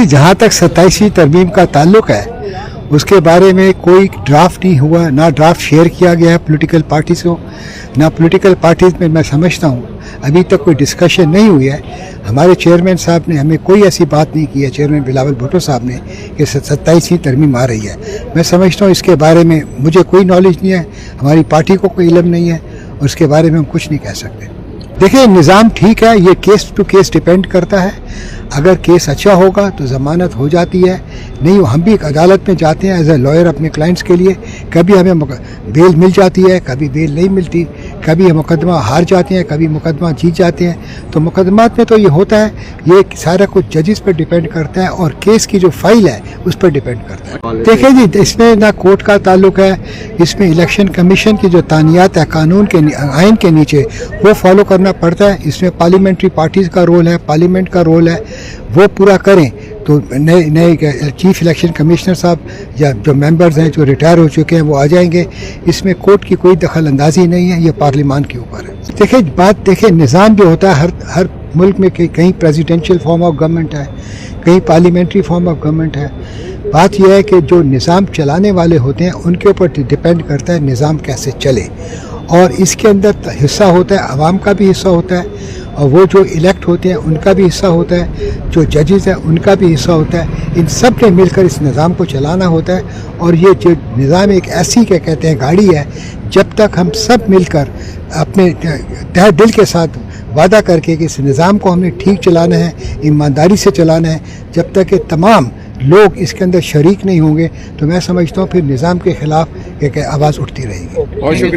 जी, जहाँ तक 27वीं तरमीम का ताल्लुक है उसके बारे में कोई ड्राफ्ट नहीं हुआ, ना ड्राफ्ट शेयर किया गया है पॉलिटिकल पार्टीज़ को, ना पॉलिटिकल पार्टीज़ में मैं समझता हूँ अभी तक कोई डिस्कशन नहीं हुई है। हमारे चेयरमैन साहब ने हमें कोई ऐसी बात नहीं की है, चेयरमैन बिलावल भुट्टो साहब ने, कि 27वीं तरमीम आ रही है। मैं समझता हूँ इसके बारे में मुझे कोई नॉलेज नहीं है, हमारी पार्टी को कोई इल्म नहीं है और उसके बारे में हम कुछ नहीं कह सकते। देखिए, निज़ाम ठीक है, ये केस टू केस डिपेंड करता है। अगर केस अच्छा होगा तो ज़मानत हो जाती है, नहीं हम भी अदालत में जाते हैं एज ए लॉयर अपने क्लाइंट्स के लिए, कभी हमें बेल मिल जाती है, कभी बेल नहीं मिलती, कभी हम मुकदमा हार जाते हैं, कभी मुकदमा जीत जाते हैं। तो मुकदमात में तो ये होता है, ये सारा कुछ जजेस पर डिपेंड करता है और केस की जो फाइल है उस पर डिपेंड करता है। देखिए जी, इसमें ना कोर्ट का ताल्लुक है, इसमें इलेक्शन कमीशन की जो तानियात है कानून के आइन के नीचे वो फॉलो करना पड़ता है। इसमें पार्लियामेंट्री पार्टीज़ का रोल है, पार्लियामेंट का रोल है, वो पूरा करें तो नए चीफ इलेक्शन कमिश्नर साहब या जो मेंबर्स हैं जो रिटायर हो चुके हैं वो आ जाएंगे। इसमें कोर्ट की कोई दखल अंदाजी नहीं है, ये पार्लियामान के ऊपर है। देखिए निज़ाम भी होता है, हर मुल्क में कहीं प्रेसिडेंशियल फॉर्म ऑफ गवर्नमेंट है, कहीं पार्लियामेंट्री फॉर्म ऑफ गवर्नमेंट है। बात यह है कि जो निज़ाम चलाने वाले होते हैं उनके ऊपर डिपेंड करता है निज़ाम कैसे चले, और इसके अंदर हिस्सा होता है आवाम का भी हिस्सा होता है, और वो जो इलेक्ट होते हैं उनका भी हिस्सा होता है, जो जजेस हैं उनका भी हिस्सा होता है। इन सब ने मिलकर इस निज़ाम को चलाना होता है। और ये जो निज़ाम एक ऐसी क्या कहते हैं गाड़ी है, जब तक हम सब मिलकर अपने तहे दिल के साथ वादा करके कि इस निज़ाम को हमने ठीक चलाना है, ईमानदारी से चलाना है, जब तक कि तमाम लोग इसके अंदर शरीक नहीं होंगे तो मैं समझता हूँ फिर निज़ाम के ख़िलाफ़ एक आवाज़ उठती रहेगी।